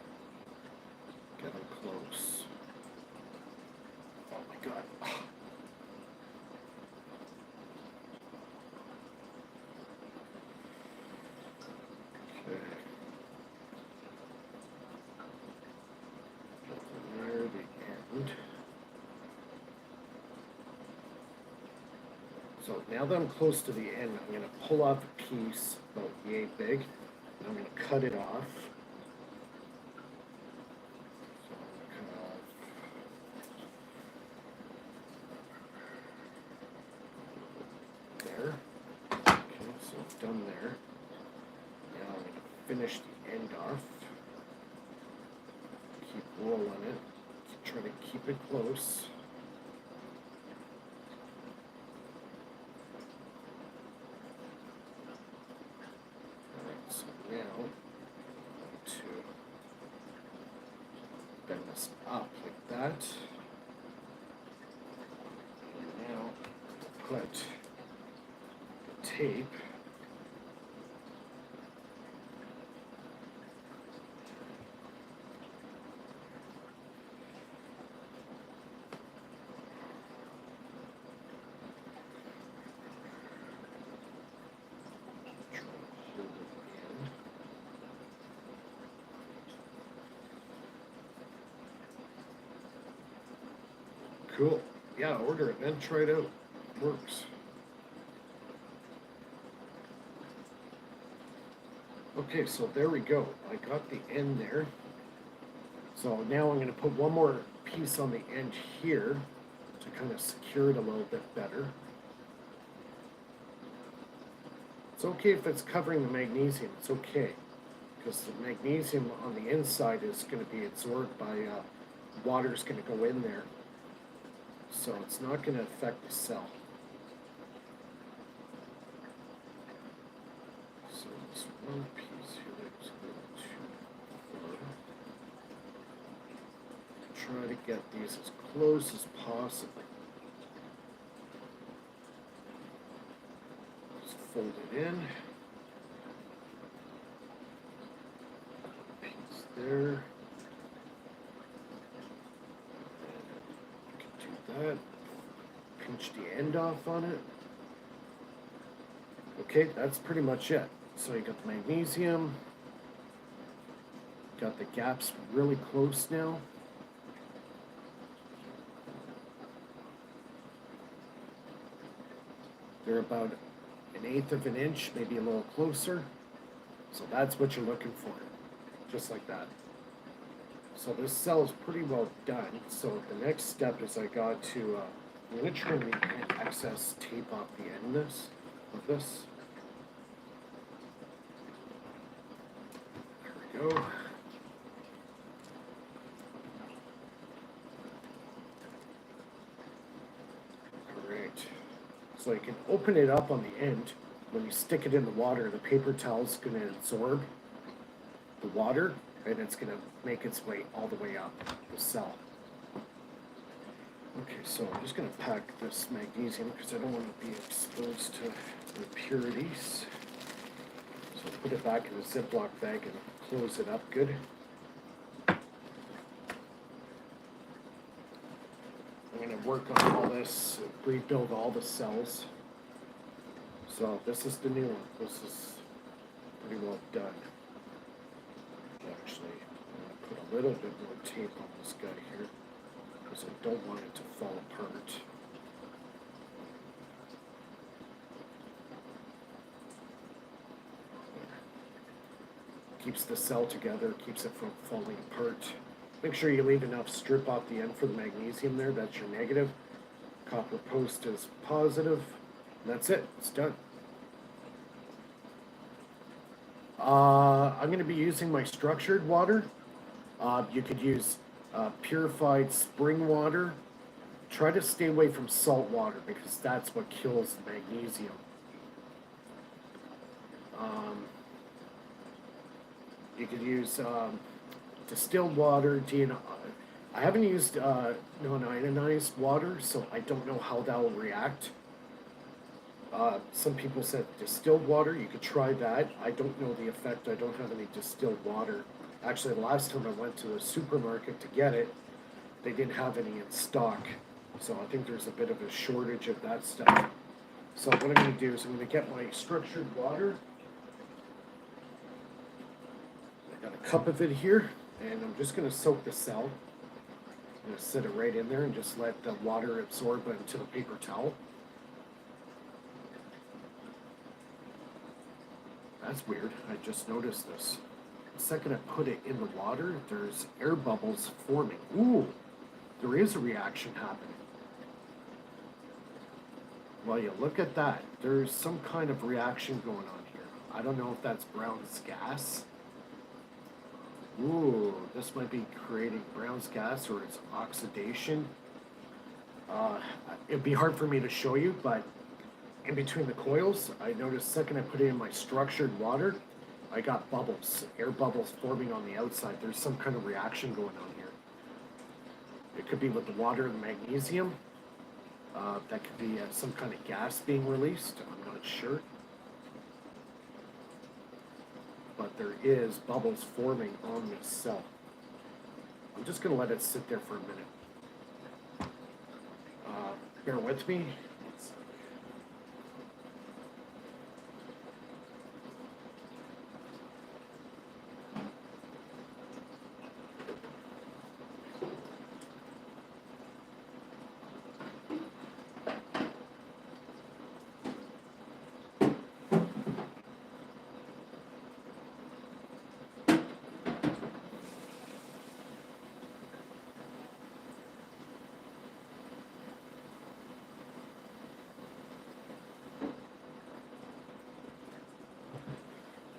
Get them close. Oh my God. Okay. Near the end. So now that I'm close to the end, I'm going to pull off a piece about yay big, and I'm going to cut it off. So I'm going to cut off there. Okay, so it's done there. Now I'm going to finish the end off. Keep rolling it. Try to keep it close. So now I'm going to bend this up like that. And now put the tape Cool. Yeah, order it, man. Try it out. It works. Okay, so there we go. I got the end there. So now I'm going to put one more piece on the end here to kind of secure it a little bit better. It's okay if it's covering the magnesium. It's okay. Because the magnesium on the inside is going to be absorbed by water's going to go in there. So it's not going to affect the cell. So this one piece here is a little too far. Try to get these as close as possible. Just fold it in. Piece there. That. Pinch the end off on it. Okay, that's pretty much it. So you got the magnesium, got the gaps really close now. They're about 1/8 of an inch, maybe a little closer. So that's what you're looking for, just like that. So this cell is pretty well done. So the next step is I'm going to trim the excess tape off the end of this. There we go. Alright. So you can open it up on the end. When you stick it in the water, the paper towel is going to absorb the water, and it's going to make its way all the way up the cell. Okay, so I'm just going to pack this magnesium because I don't want to be exposed to impurities. So I'll put it back in a Ziploc bag and close it up good. I'm going to work on all this, rebuild all the cells. So this is the new one. This is pretty well done. Actually, I'm going to put a little bit more tape on this guy here because I don't want it to fall apart. Keeps the cell together, keeps it from falling apart. Make sure you leave enough strip off the end for the magnesium there. That's your negative. Copper post is positive. And that's it. It's done. I'm going to be using my structured water. You could use purified spring water. Try to stay away from salt water because that's what kills the magnesium. You could use distilled water. I haven't used non-ionized water, so I don't know how that will react. Some people said distilled water, you could try that. I don't know the effect. I don't have any distilled water. Actually, the last time I went to the supermarket to get it, they didn't have any in stock. So I think there's a bit of a shortage of that stuff. So what I'm going to do is I'm going to get my structured water. I got a cup of it here, and I'm just going to soak the cell. I'm going to set it right in there and just let the water absorb into the paper towel. That's weird. I just noticed this. The second I put it in the water, there's air bubbles forming. Ooh, there is a reaction happening. Well, you look at that. There's some kind of reaction going on here. I don't know if that's Brown's gas. Ooh, this might be creating Brown's gas or it's oxidation. It'd be hard for me to show you, but in between the coils, I noticed the second I put it in my structured water, I got bubbles, air bubbles forming on the outside. There's some kind of reaction going on here. It could be with the water and the magnesium. That could be some kind of gas being released. I'm not sure. But there is bubbles forming on this cell. I'm just going to let it sit there for a minute. Bear with me.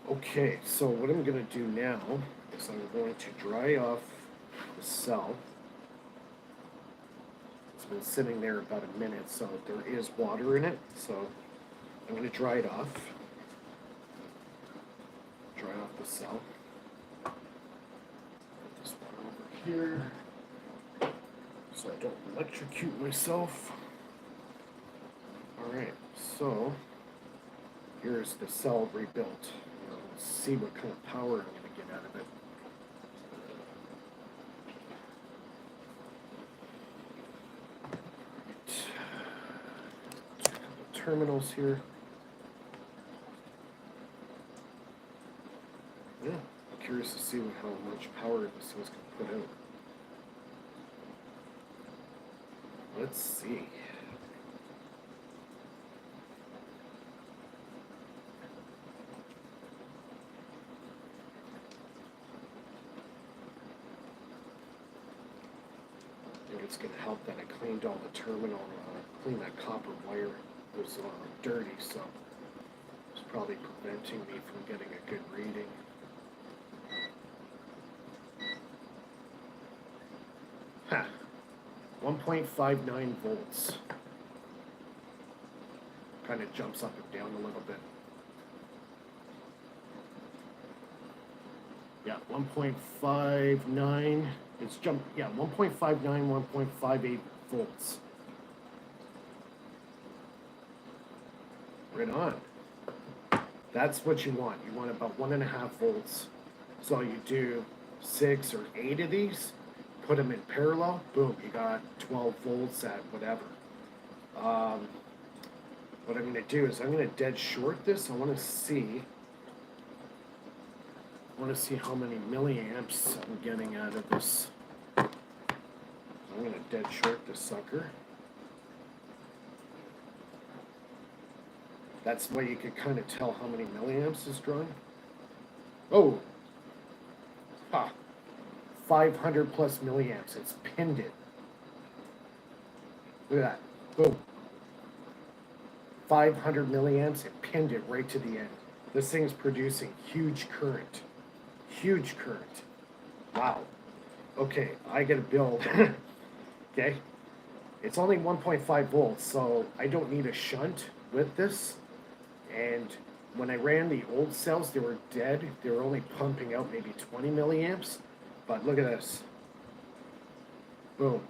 Okay, so what I'm going to do now is I'm going to dry off the cell. It's been sitting there about a minute, so there is water in it. So I'm going to dry it off. Dry off the cell. Put this one over here so I don't electrocute myself. Alright, so here's the cell rebuilt. Let's see what kind of power I'm going to get out of it. Check out the terminals here. Yeah, I'm curious to see how much power this thing's going to put out. Let's see. it's going to help that I cleaned all the terminal, cleaned that copper wire. It was dirty, so it's probably preventing me from getting a good reading. Huh. 1.59 volts. Kind of jumps up and down a little bit. Yeah, 1.59. It's jumped, yeah, 1.59, 1.58 volts. Right on. That's what you want. You want about 1.5 volts. So you do 6 or 8 of these, put them in parallel, boom, you got 12 volts at whatever. What I'm going to do is I'm going to dead short this. I want to see how many milliamps I'm getting out of this. I'm going to dead short this sucker. That's the way you can kind of tell how many milliamps is drawing. Oh, 500 plus milliamps. It's pinned it. Look at that. Boom. 500 milliamps. It pinned it right to the end. This thing's producing huge current. Huge current. Wow. Okay, I get a build. Okay. It's only 1.5 volts, so I don't need a shunt with this. And when I ran the old cells, they were dead. They were only pumping out maybe 20 milliamps. But look at this. Boom.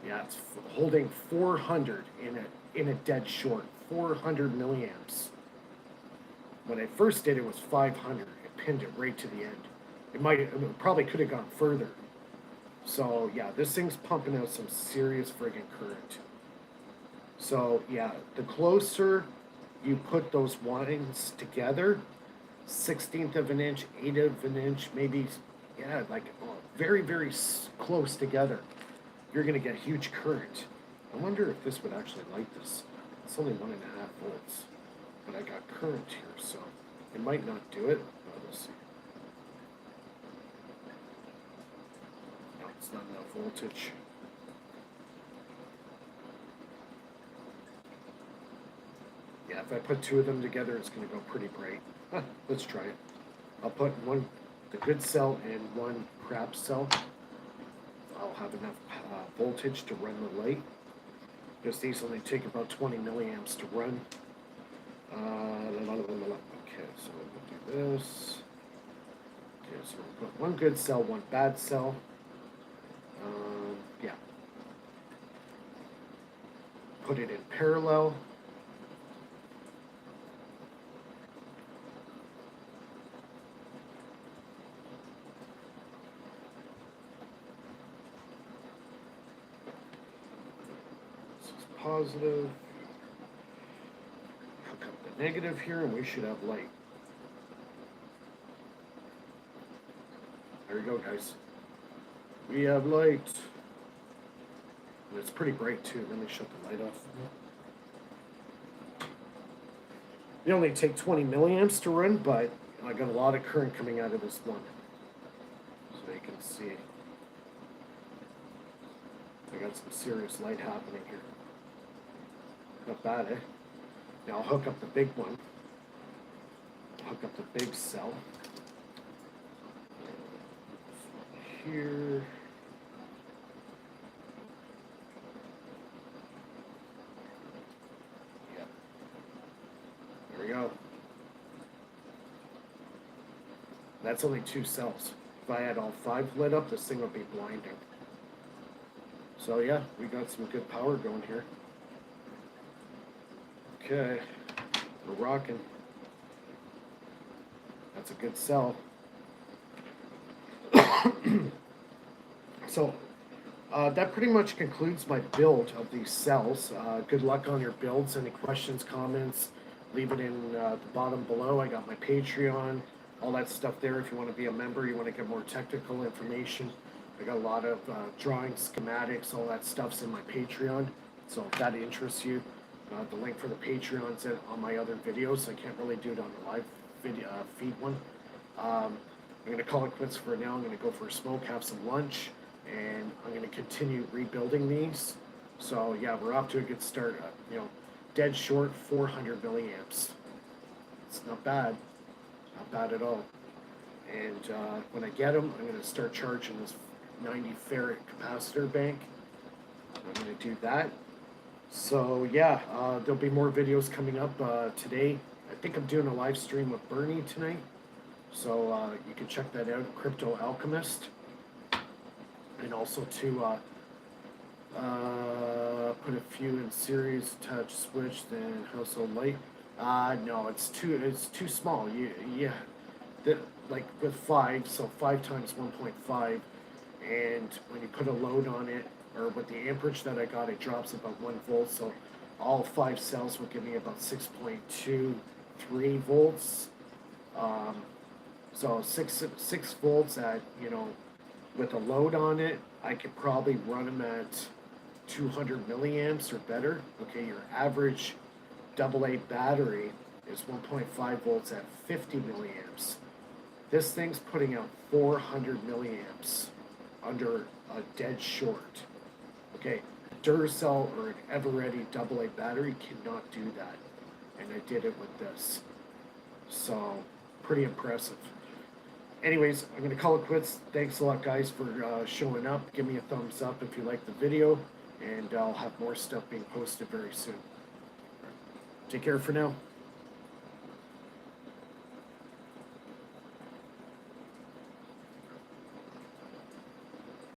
Yeah, it's holding 400 in a dead short. 400 milliamps. When I first did it was 500. It pinned it right to the end. It probably could have gone further. So yeah, this thing's pumping out some serious friggin' current. So yeah, the closer you put those wines together, 1/16 of an inch, 1/8 of an inch, maybe, yeah, like very, very close together, you're gonna get huge current. I wonder if this would actually light this. It's only 1.5 volts, but I got current here, so it might not do it, but we'll see. No, it's not enough voltage. Yeah, if I put 2 of them together, it's going to go pretty bright. Let's try it. I'll put the good cell and 1 crap cell. I'll have enough voltage to run the light. Because these only take about 20 milliamps to run. Okay, so we'll do this. Okay, so we'll put 1 good cell, 1 bad cell. Yeah. Put it in parallel. Positive. Hook up the negative here, and we should have light. There we go, guys. We have light. And it's pretty bright too. Let me shut the light off. You only take 20 milliamps to run, but I got a lot of current coming out of this one. So you can see. I got some serious light happening here. Not bad, eh? Now I'll hook up the big one. Hook up the big cell. Here. Yep. There we go. That's only 2 cells. If I had all 5 lit up, this thing would be blinding. So yeah, we got some good power going here. Okay, we're rocking. That's a good cell. So that pretty much concludes my build of these cells. Good luck on your builds. Any questions, comments, leave it in the bottom below. I got my Patreon, all that stuff there. If you want to be a member, you want to get more technical information, I got a lot of drawing schematics, all that stuff's in my Patreon. So if that interests you, The link for the Patreon's on my other videos. I can't really do it on the live video feed one. I'm going to call it quits for now. I'm going to go for a smoke, have some lunch, and I'm going to continue rebuilding these. So yeah, we're off to a good start. Dead short 400 milliamps. It's not bad, not bad at all. And when I get them, I'm going to start charging this 90 farad capacitor bank. I'm going to do that. So yeah, there'll be more videos coming up today. I think I'm doing a live stream with Bernie tonight. So you can check that out, Crypto Alchemist. And also to put a few in series, touch, switch, then household light. No, it's too small. Like with 5, so 5 times 1.5, and when you put a load on it, or with the amperage that I got, it drops about 1 volt. So all 5 cells will give me about 6.23 volts. So 6 volts at, with a load on it, I could probably run them at 200 milliamps or better. Okay, your average AA battery is 1.5 volts at 50 milliamps. This thing's putting out 400 milliamps under a dead short. Okay, Duracell or an Eveready AA battery cannot do that, and I did it with this. So, pretty impressive. Anyways, I'm going to call it quits. Thanks a lot, guys, for showing up. Give me a thumbs up if you like the video, and I'll have more stuff being posted very soon. Take care for now.